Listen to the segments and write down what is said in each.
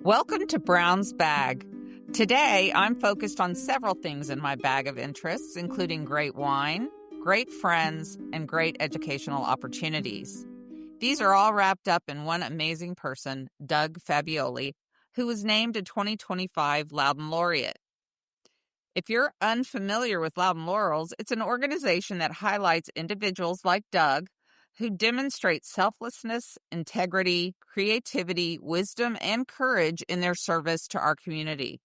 Welcome to Brown's Bag. Today, I'm focused on several things in my bag of interests, including great wine, great friends, and great educational opportunities. These are all wrapped up in one amazing person, Doug Fabbioli, who was named a 2025 Loudoun Laureate. If you're unfamiliar with Loudoun Laurels, it's an organization that highlights individuals like Doug who demonstrate selflessness, integrity, creativity, wisdom, and courage in their service to our community.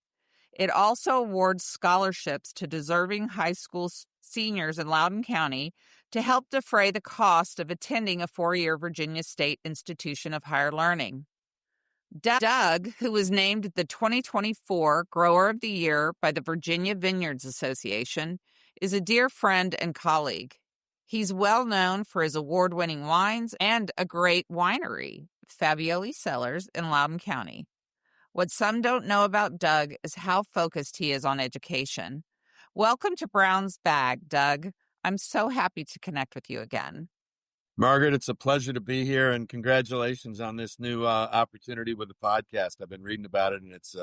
It also awards scholarships to deserving high school seniors in Loudoun County to help defray the cost of attending a 4-year Virginia State Institution of Higher Learning. Doug, who was named the 2024 Grower of the Year by the Virginia Vineyards Association, is a dear friend and colleague. He's well known for his award-winning wines and a great winery, Fabbioli Cellars in Loudoun County. What some don't know about Doug is how focused he is on education. Welcome to Brown's Bag, Doug. I'm so happy to connect with you again. Margaret, it's a pleasure to be here, and congratulations on this new opportunity with the podcast. I've been reading about it, and it's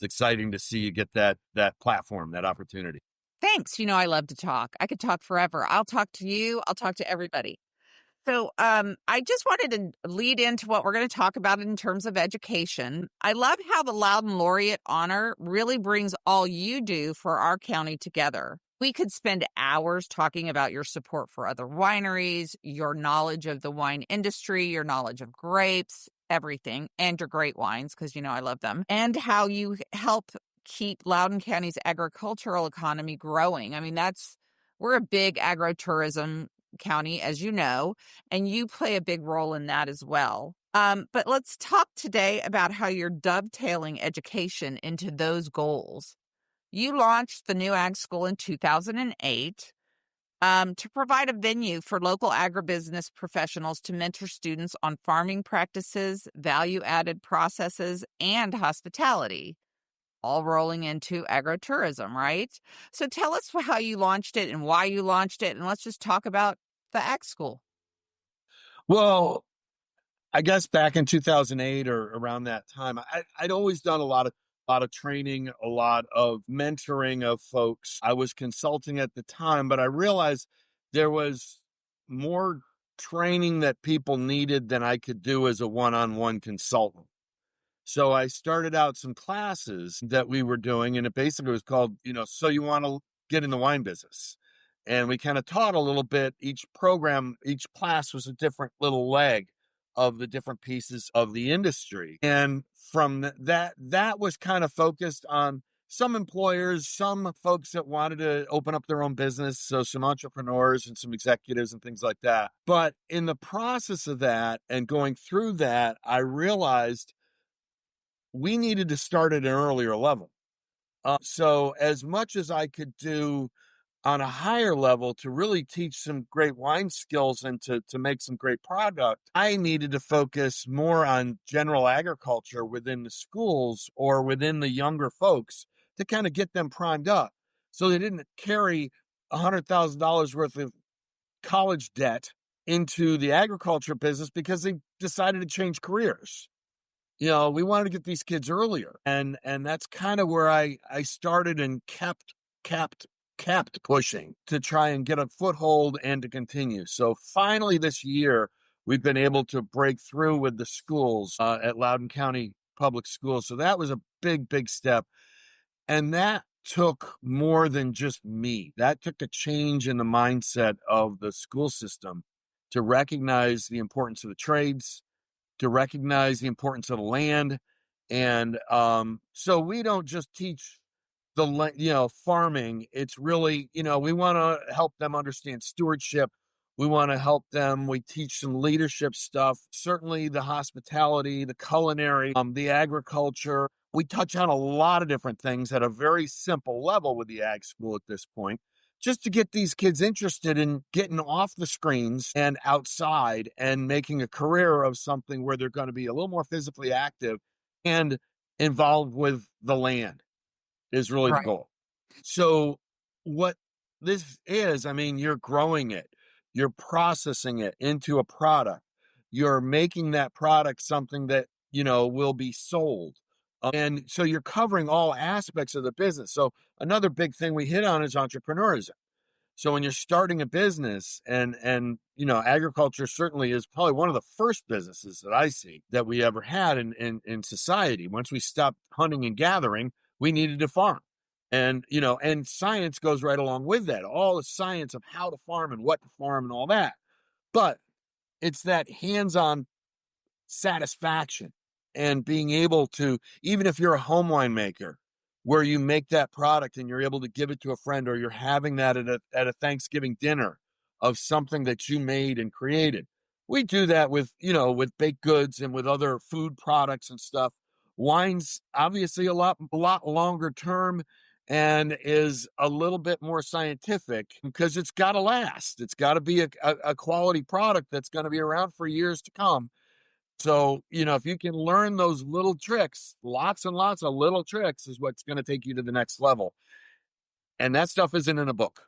exciting to see you get that platform, that opportunity. Thanks. I love to talk. I could talk forever. I'll talk to you. I'll talk to everybody. So I just wanted to lead into what we're going to talk about in terms of education. I love how the Loudoun Laureate honor really brings all you do for our county together. We could spend hours talking about your support for other wineries, your knowledge of the wine industry, your knowledge of grapes, everything, and your great wines, because I love them, and how you help keep Loudoun County's agricultural economy growing. I mean, we're a big agrotourism county, as you know, and you play a big role in that as well. But let's talk today about how you're dovetailing education into those goals. You launched the new ag school in 2008 to provide a venue for local agribusiness professionals to mentor students on farming practices, value-added processes, and hospitality, all rolling into agrotourism, right? So tell us how you launched it and why you launched it, and let's just talk about the ag school. Well, I guess back in 2008 or around that time, I'd always done a lot of training, a lot of mentoring of folks. I was consulting at the time, but I realized there was more training that people needed than I could do as a one-on-one consultant. So I started out some classes that we were doing, and it basically was called, So You Want to Get in the Wine Business. And we kind of taught a little bit. Each class was a different little leg of the different pieces of the industry. And from that was kind of focused on some employers, some folks that wanted to open up their own business, so some entrepreneurs and some executives and things like that. But in the process of that and going through that, I realized we needed to start at an earlier level. So as much as I could do on a higher level to really teach some great wine skills and to make some great product, I needed to focus more on general agriculture within the schools or within the younger folks to kind of get them primed up so they didn't carry $100,000 worth of college debt into the agriculture business because they decided to change careers. We wanted to get these kids earlier. And that's kind of where I started and kept pushing to try and get a foothold and to continue. So finally this year, we've been able to break through with the schools at Loudoun County Public Schools. So that was a big, big step. And that took more than just me. That took a change in the mindset of the school system to recognize the importance of the trades, to recognize the importance of the land. And so we don't just teach farming. It's really, we want to help them understand stewardship. We want to help them. We teach some leadership stuff, certainly the hospitality, the culinary, the agriculture. We touch on a lot of different things at a very simple level with the ag school at this point, just to get these kids interested in getting off the screens and outside and making a career of something where they're going to be a little more physically active and involved with the land is really the goal. So what this is, you're growing it, you're processing it into a product, you're making that product something that, will be sold. And so you're covering all aspects of the business. So another big thing we hit on is entrepreneurism. So when you're starting a business, and agriculture certainly is probably one of the first businesses that I see that we ever had in society. Once we stopped hunting and gathering, we needed to farm. And science goes right along with that. All the science of how to farm and what to farm and all that. But it's that hands-on satisfaction and being able to, even if you're a home winemaker, where you make that product and you're able to give it to a friend, or you're having that at a Thanksgiving dinner of something that you made and created. We do that with baked goods and with other food products and stuff. Wine's obviously a lot longer term and is a little bit more scientific because it's got to last. It's got to be a quality product that's going to be around for years to come. So, if you can learn those little tricks, lots and lots of little tricks is what's going to take you to the next level. And that stuff isn't in a book.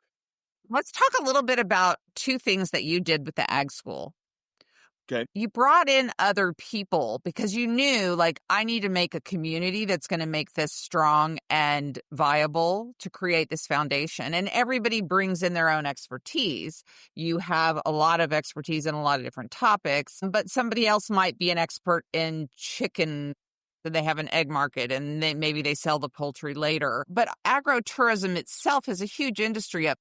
Let's talk a little bit about two things that you did with the ag school. Okay. You brought in other people because you knew, like, I need to make a community that's going to make this strong and viable to create this foundation. And everybody brings in their own expertise. You have a lot of expertise in a lot of different topics, but somebody else might be an expert in chicken. So they have an egg market and maybe they sell the poultry later. But agrotourism itself is a huge industry up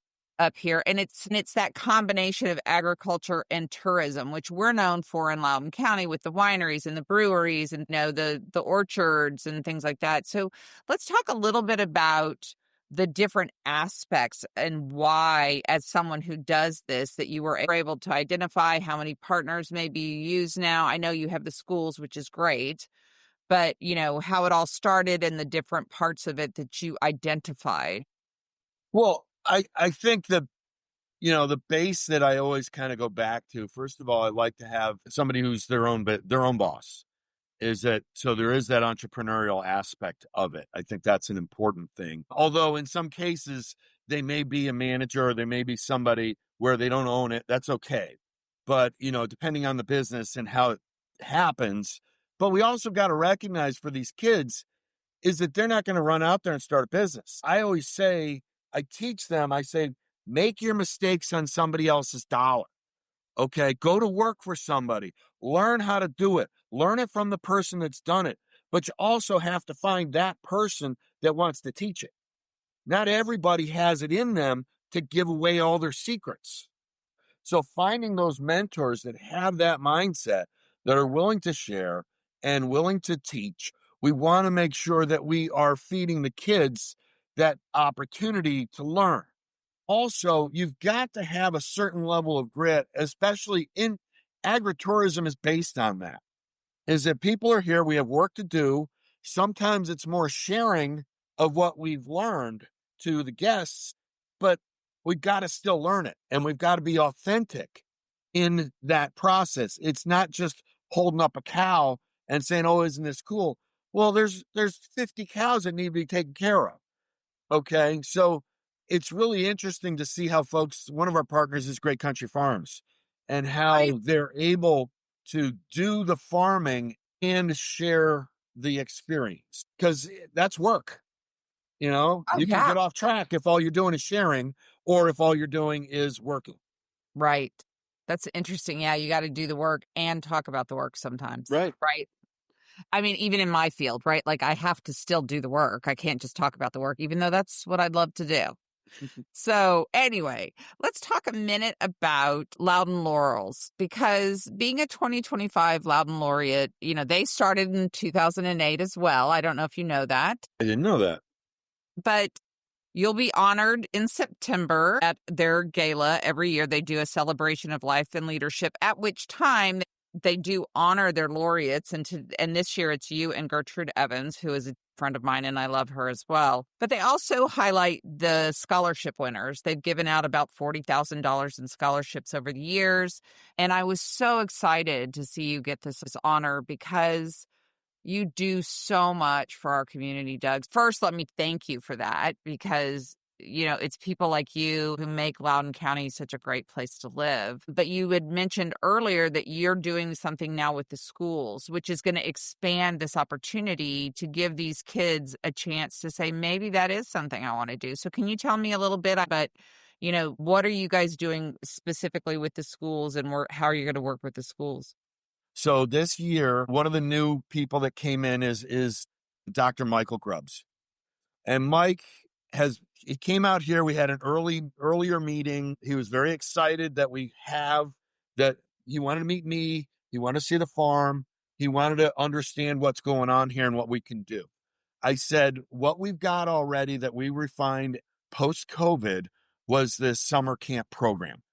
here, and it's that combination of agriculture and tourism, which we're known for in Loudoun County with the wineries and the breweries and the orchards and things like that. So let's talk a little bit about the different aspects and why, as someone who does this, that you were able to identify how many partners maybe you use now. I know you have the schools, which is great, but how it all started and the different parts of it that you identified. Well, I think the base that I always kind of go back to, first of all, I like to have somebody who's their own boss. So there is that entrepreneurial aspect of it. I think that's an important thing. Although in some cases they may be a manager or they may be somebody where they don't own it. That's okay. But, depending on the business and how it happens. But we also got to recognize for these kids is that they're not going to run out there and start a business. I always say, I teach them, I say, make your mistakes on somebody else's dollar. Okay, go to work for somebody, learn how to do it, learn it from the person that's done it. But you also have to find that person that wants to teach it. Not everybody has it in them to give away all their secrets. So finding those mentors that have that mindset, that are willing to share and willing to teach, we want to make sure that we are feeding the kids that opportunity to learn. Also, you've got to have a certain level of grit, especially in agritourism is based on that, is that people are here, we have work to do. Sometimes it's more sharing of what we've learned to the guests, but we've got to still learn it and we've got to be authentic in that process. It's not just holding up a cow and saying, oh, isn't this cool? Well, there's 50 cows that need to be taken care of. Okay. So it's really interesting to see how one of our partners is Great Country Farms and how they're able to do the farming and share the experience, because that's work. You can get off track if all you're doing is sharing or if all you're doing is working. Right. That's interesting. Yeah, you got to do the work and talk about the work sometimes. Right. Right. I mean, even in my field, right? Like, I have to still do the work. I can't just talk about the work, even though that's what I'd love to do. So anyway, let's talk a minute about Loudoun Laurels, because being a 2025 Loudoun Laureate, they started in 2008 as well. I don't know if you know that. I didn't know that. But you'll be honored in September at their gala. Every year they do a celebration of life and leadership, at which time they do honor their laureates. And this year it's you and Gertrude Evans, who is a friend of mine, and I love her as well. But they also highlight the scholarship winners. They've given out about $40,000 in scholarships over the years. And I was so excited to see you get this honor, because you do so much for our community, Doug. First, let me thank you for that, because it's people like you who make Loudoun County such a great place to live. But you had mentioned earlier that you're doing something now with the schools, which is going to expand this opportunity to give these kids a chance to say, maybe that is something I want to do. So can you tell me a little bit about, what are you guys doing specifically with the schools, and how are you going to work with the schools? So this year, one of the new people that came in is Dr. Michael Grubbs. And Mike he came out here. We had an earlier meeting. He was very excited that he wanted to meet me. He wanted to see the farm. He wanted to understand what's going on here and what we can do. I said, what we've got already that we refined post-COVID was this summer camp program.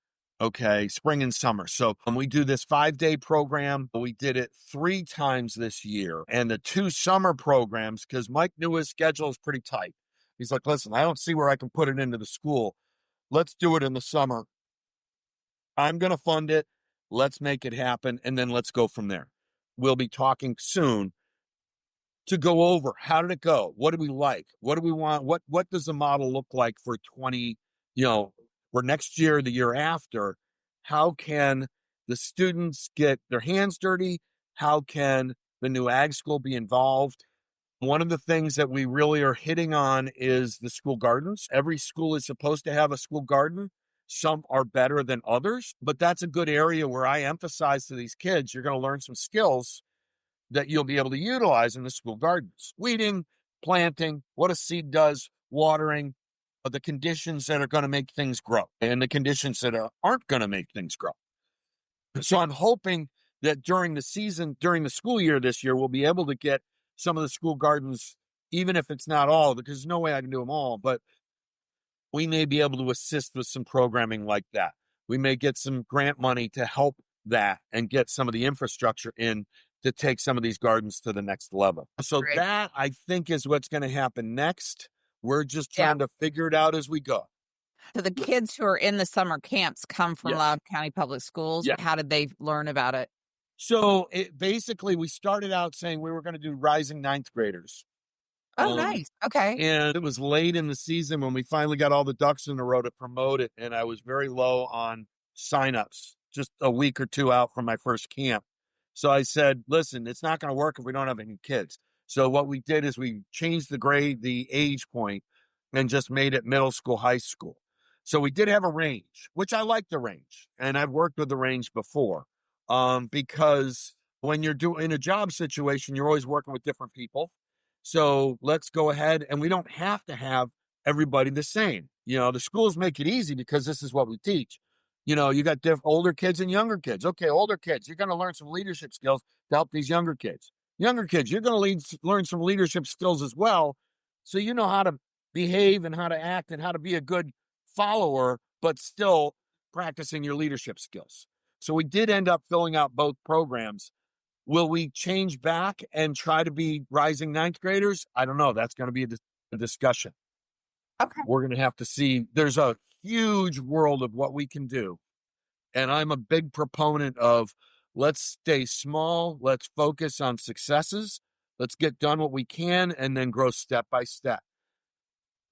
Okay, spring and summer. So we do this 5-day program. We did it 3 times this year. And the 2 summer programs, because Mike knew his schedule is pretty tight. He's like, listen, I don't see where I can put it into the school. Let's do it in the summer. I'm going to fund it. Let's make it happen. And then let's go from there. We'll be talking soon to go over how did it go? What do we like? What do we want? What does the model look like for for next year, the year after? How can the students get their hands dirty? How can the new ag school be involved? One of the things that we really are hitting on is the school gardens. Every school is supposed to have a school garden. Some are better than others, but that's a good area where I emphasize to these kids, you're going to learn some skills that you'll be able to utilize in the school gardens. Weeding, planting, what a seed does, watering, the conditions that are going to make things grow, and the conditions that aren't going to make things grow. So I'm hoping that during the school year this year, we'll be able to get some of the school gardens, even if it's not all, because there's no way I can do them all, but we may be able to assist with some programming like that. We may get some grant money to help that and get some of the infrastructure in to take some of these gardens to the next level. So Great. that, I think, is what's going to happen next. We're just trying to figure it out as we go. So the kids who are in the summer camps come from Yes. Loudoun County Public Schools. Yeah. How did they learn about it? So basically, we started out saying we were going to do rising 9th graders. Oh, nice. Okay. And it was late in the season when we finally got all the ducks in a row to promote it. And I was very low on signups, just a week or 2 out from my first camp. So I said, listen, it's not going to work if we don't have any kids. So what we did is we changed the age point, and just made it middle school, high school. So we did have a range, which I like the range. And I've worked with the range before, because when you're in a job situation, you're always working with different people. So let's go ahead, and we don't have to have everybody the same. The schools make it easy because this is what we teach. You got older kids and younger kids. Okay, older kids, you're going to learn some leadership skills to help these younger kids. Younger kids, you're going to learn some leadership skills as well. So you know how to behave and how to act and how to be a good follower, but still practicing your leadership skills. So we did end up filling out both programs. Will we change back and try to be rising 9th graders? I don't know. That's going to be a discussion. Okay. We're going to have to see. There's a huge world of what we can do. And I'm a big proponent of let's stay small. Let's focus on successes. Let's get done what we can and then grow step by step.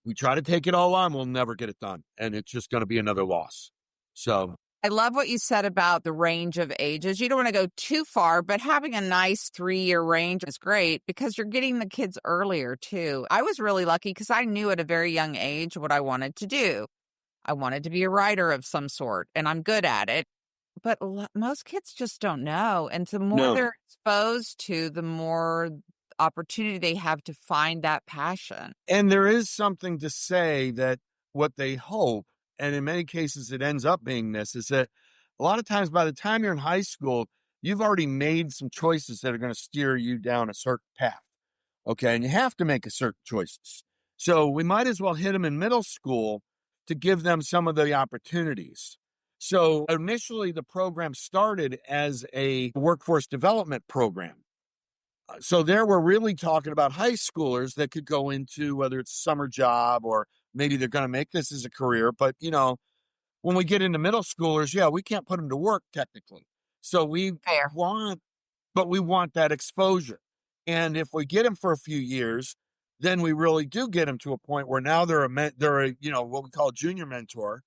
We try to take it all on, we'll never get it done. And it's just going to be another loss. So I love what you said about the range of ages. You don't want to go too far, but having a nice 3-year range is great because you're getting the kids earlier too. I was really lucky because I knew at a very young age what I wanted to do. I wanted to be a writer of some sort, and I'm good at it. But most kids just don't know. And the more they're exposed to, the more opportunity they have to find that passion. And there is something to say that what they hope, and in many cases it ends up being this, is that a lot of times by the time you're in high school, you've already made some choices that are going to steer you down a certain path. Okay. And you have to make a certain choices. So we might as well hit them in middle school to give them some of the opportunities. So initially the program started as a workforce development program. So there we're really talking about high schoolers that could go into whether it's a summer job or maybe they're going to make this as a career. But, when we get into middle schoolers, we can't put them to work technically. So we want that exposure. And if we get them for a few years, then we really do get them to a point where now they're a, what we call a junior mentor,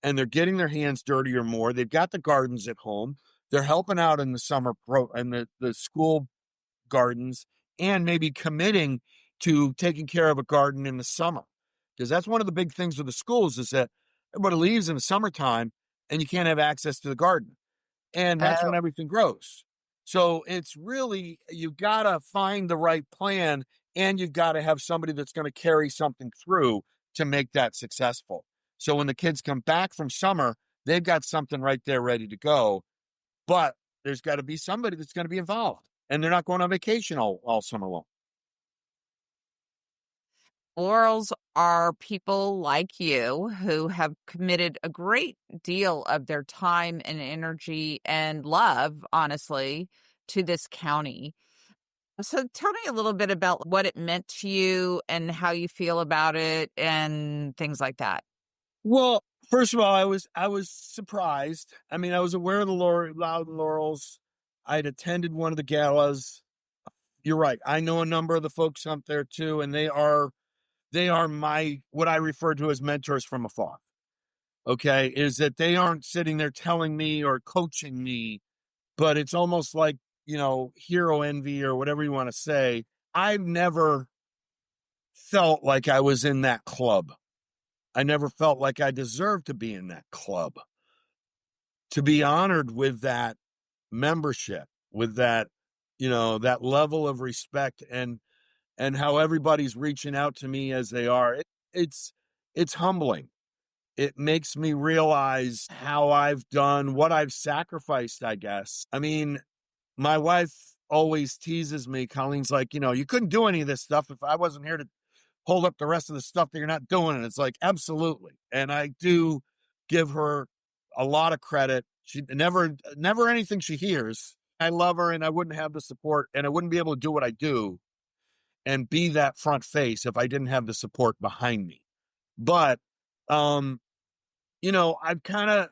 and they're getting their hands dirtier more. They've got the gardens at home. They're helping out in the summer and the school gardens, and maybe committing to taking care of a garden in the summer. Because that's one of the big things with the schools is that everybody leaves in the summertime and you can't have access to the garden. And that's when Oh, everything grows. So it's really, you've got to find the right plan, and you've got to have somebody that's going to carry something through to make that successful. So when the kids come back from summer, they've got something right there ready to go. But there's got to be somebody that's going to be involved, and they're not going on vacation all summer long. Laurels are people like you who have committed a great deal of their time and energy and love, honestly, to this county. So tell me a little bit about what it meant to you and how you feel about it and things like that. Well, first of all, I was surprised. I mean, I was aware of the Loudoun Laurels. I'd attended one of the galas. You're right. I know a number of the folks up there too, and they are my what I refer to as mentors from afar. Okay, is that they aren't sitting there telling me or coaching me, but it's almost like, hero envy or whatever you want to say. I've never felt like I was in that club. I never felt like I deserved to be in that club, to be honored with that membership, with that, that level of respect, and how everybody's reaching out to me as they are. It's humbling. It makes me realize how I've done, what I've sacrificed, I guess. I mean, my wife always teases me. Colleen's like, you couldn't do any of this stuff if I wasn't here to hold up the rest of the stuff that you're not doing. And it's like, absolutely. And I do give her a lot of credit. She never anything she hears. I love her, and I wouldn't have the support, and I wouldn't be able to do what I do and be that front face if I didn't have the support behind me. But, I've kind of,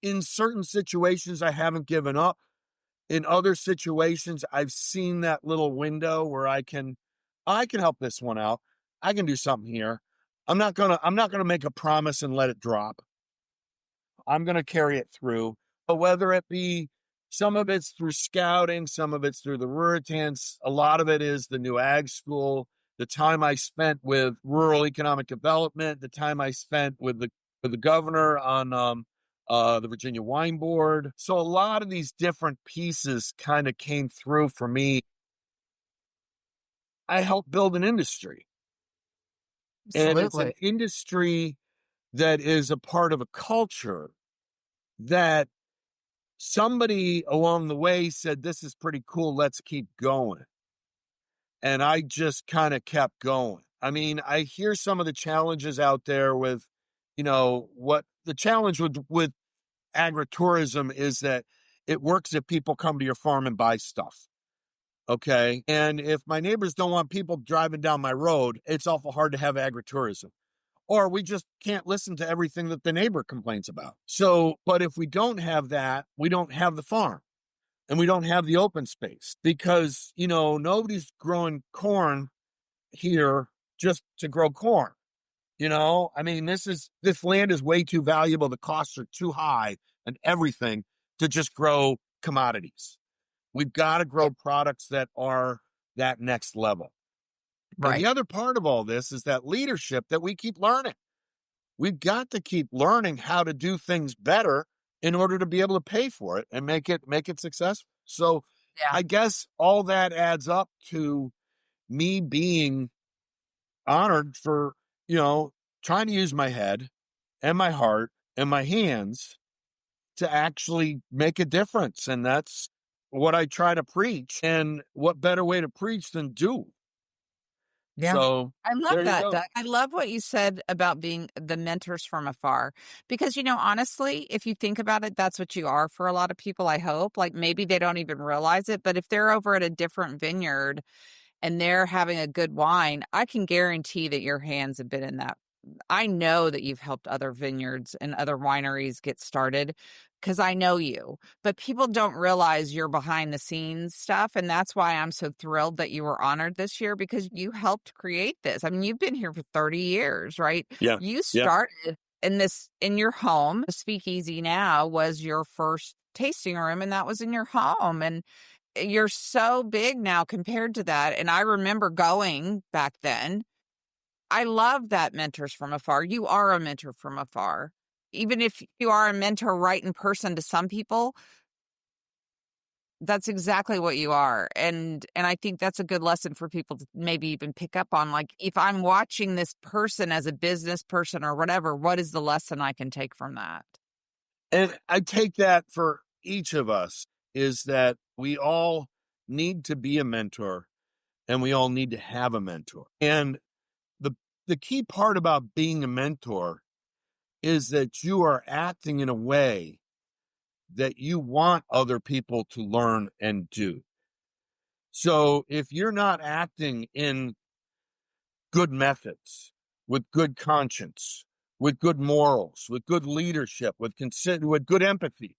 in certain situations, I haven't given up. In other situations, I've seen that little window where I can help this one out. I can do something here. I'm not gonna make a promise and let it drop. I'm gonna carry it through. But whether it be, some of it's through scouting, some of it's through the Ruritans, a lot of it is the new ag school, the time I spent with rural economic development, the time I spent with the governor on the Virginia Wine Board. So a lot of these different pieces kind of came through for me. I helped build an industry, and it's an Absolutely. industry that is a part of a culture that somebody along the way said, this is pretty cool, let's keep going. And I just kind of kept going. I mean, I hear some of the challenges out there with, what the challenge with agritourism is, that it works if people come to your farm and buy stuff. Okay. And if my neighbors don't want people driving down my road, it's awful hard to have agritourism. Or we just can't listen to everything that the neighbor complains about. So, but if we don't have that, we don't have the farm, and we don't have the open space, because, nobody's growing corn here just to grow corn. I mean, this land is way too valuable. The costs are too high and everything to just grow commodities. We've got to Yeah. grow products that are that next level. And the Right. other part of all this is that leadership that we keep learning. We've got to keep learning how to do things better in order to be able to pay for it and make it successful. So Yeah. I guess all that adds up to me being honored for, you know, trying to use my head and my heart and my hands to actually make a difference. And that's what I try to preach. And what better way to preach than do? Yeah. So I love there you that, go. Doug. I love what you said about being the mentors from afar. Because, honestly, if you think about it, that's what you are for a lot of people, I hope. Like maybe they don't even realize it, but if they're over at a different vineyard and they're having a good wine, I can guarantee that your hands have been in that. I know that you've helped other vineyards and other wineries get started because I know you, but people don't realize your behind the scenes stuff. And that's why I'm so thrilled that you were honored this year, because you helped create this. I mean, you've been here for 30 years, right? Yeah. You Yeah. started in your home. Speakeasy now was your first tasting room, and that was in your home. And you're so big now compared to that. And I remember going back then. I love that mentors from afar. You are a mentor from afar. Even if you are a mentor right in person to some people, that's exactly what you are. And I think that's a good lesson for people to maybe even pick up on. Like, if I'm watching this person as a business person or whatever, what is the lesson I can take from that? And I take that for each of us is that we all need to be a mentor and we all need to have a mentor. And the the key part about being a mentor is that you are acting in a way that you want other people to learn and do. So if you're not acting in good methods, with good conscience, with good morals, with good leadership, with good empathy,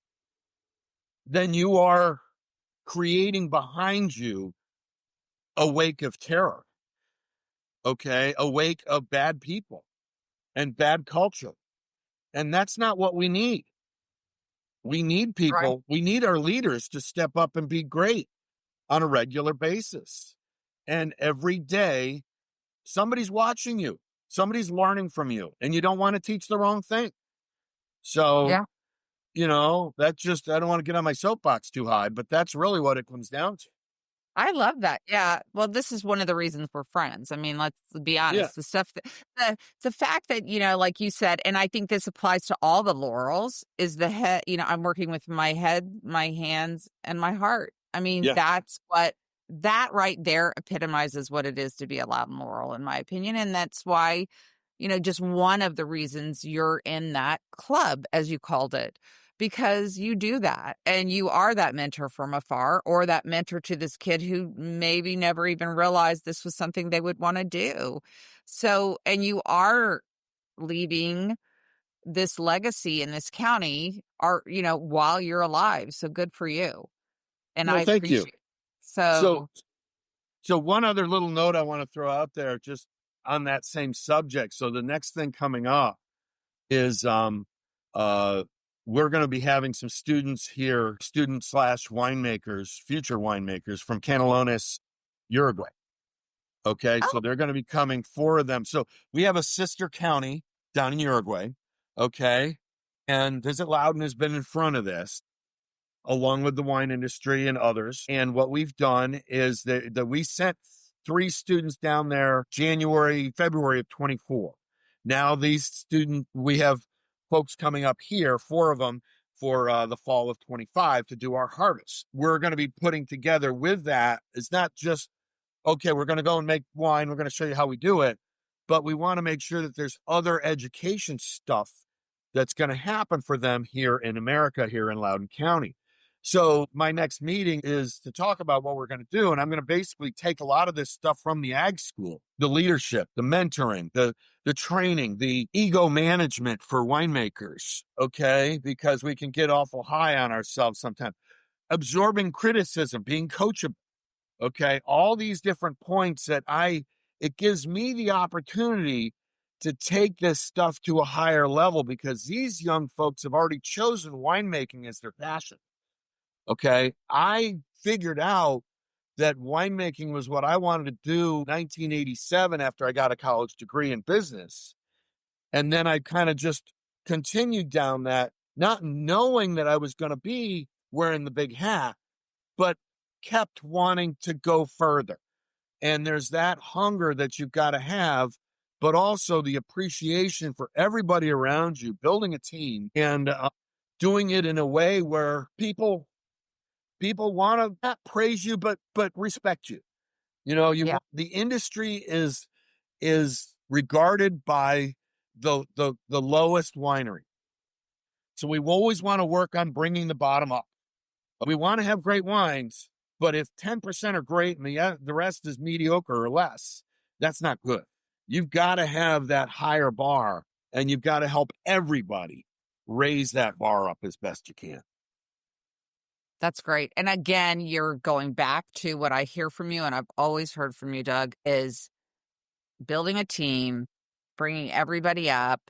then you are creating behind you a wake of terror, okay? A wake of bad people and bad culture. And that's not what we need. We need Right. people, we need our leaders to step up and be great on a regular basis. And every day, somebody's watching you, somebody's learning from you, and you don't want to teach the wrong thing. So, Yeah. I don't want to get on my soapbox too high, but that's really what it comes down to. I love that. Yeah. Well, this is one of the reasons we're friends. I mean, let's be Yeah. honest. The fact that, like you said, and I think this applies to all the laurels, is the head, I'm working with my head, my hands, and my heart. I mean, Yeah. that right there epitomizes what it is to be a Loudoun Laurel, in my opinion. And that's why, just one of the reasons you're in that club, as you called it, because you do that and you are that mentor from afar, or that mentor to this kid who maybe never even realized this was something they would want to do. So, and you are leaving this legacy in this county, while you're alive. So good for you. And Well, I thank you. appreciate it. So, So, so one other little note I want to throw out there just on that same subject. So the next thing coming up is uh we're going to be having some students here, student slash winemakers, future winemakers from Canelones, Uruguay. Okay, oh, so they're going to be coming, 4 of them. So we have a sister county down in Uruguay. Okay, and Visit Loudoun has been in front of this, along with the wine industry and others. And what we've done is that we sent 3 students down there February of 24. Now we have folks coming up here, 4 of them, for the fall of 25 to do our harvest. We're going to be putting together with that. It's not just, okay, we're going to go and make wine. We're going to show you how we do it. But we want to make sure that there's other education stuff that's going to happen for them here in America, here in Loudoun County. So my next meeting is to talk about what we're going to do. And I'm going to basically take a lot of this stuff from the ag school, the leadership, the mentoring, the training, the ego management for winemakers. Okay. Because we can get awful high on ourselves sometimes. Absorbing criticism, being coachable. Okay. All these different points it gives me the opportunity to take this stuff to a higher level, because these young folks have already chosen winemaking as their passion. Okay. I figured out that winemaking was what I wanted to do in 1987 after I got a college degree in business. And then I kind of just continued down that, not knowing that I was going to be wearing the big hat, but kept wanting to go further. And there's that hunger that you've got to have, but also the appreciation for everybody around you, building a team and doing it in a way where people want to not praise you, but respect you. yeah. The industry is regarded by the lowest winery. So we always want to work on bringing the bottom up. We want to have great wines, but if 10% are great and the rest is mediocre or less, that's not good. You've got to have that higher bar, and you've got to help everybody raise that bar up as best you can. That's great. And again, you're going back to what I hear from you, and I've always heard from you, Doug, is building a team, bringing everybody up,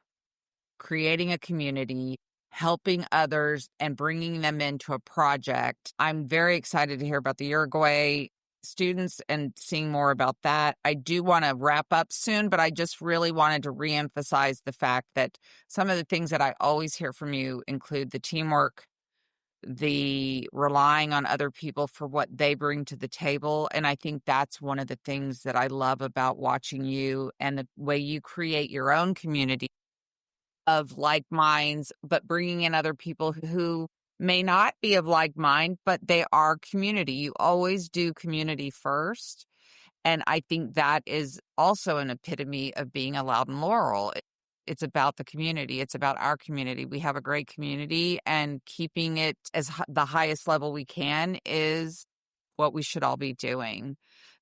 creating a community, helping others, and bringing them into a project. I'm very excited to hear about the Uruguay students and seeing more about that. I do want to wrap up soon, but I just really wanted to reemphasize the fact that some of the things that I always hear from you include the teamwork, the relying on other people for what they bring to the table. And I think that's one of the things that I love about watching you and the way you create your own community of like minds, but bringing in other people who may not be of like mind, but they are community. You always do community first. And I think that is also an epitome of being a Loudoun Laurel. It's about the community. It's about our community. We have a great community, and keeping it as the highest level we can is what we should all be doing.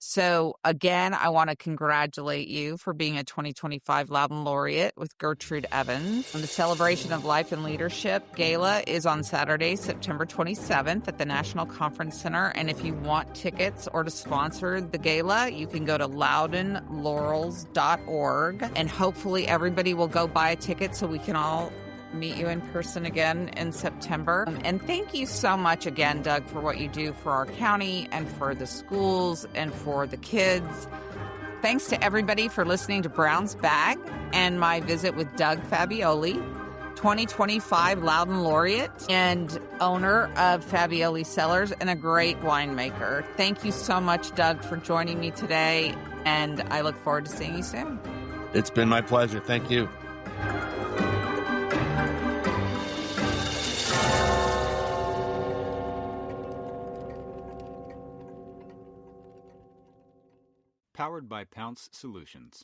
So again, I want to congratulate you for being a 2025 Loudoun Laureate with Gertrude Evans. And the Celebration of Life and Leadership Gala is on Saturday, September 27th at the National Conference Center. And if you want tickets or to sponsor the gala, you can go to loudounlaurels.org. And hopefully everybody will go buy a ticket so we can all meet you in person again in September. And thank you so much again, Doug, for what you do for our county and for the schools and for the kids. Thanks to everybody for listening to Brown's Bag and my visit with Doug Fabbioli, 2025 Loudoun Laureate and owner of Fabbioli Cellars and a great winemaker. Thank you so much, Doug, for joining me today, and I look forward to seeing you soon. It's been my pleasure. Thank you. Powered by Pounce Solutions.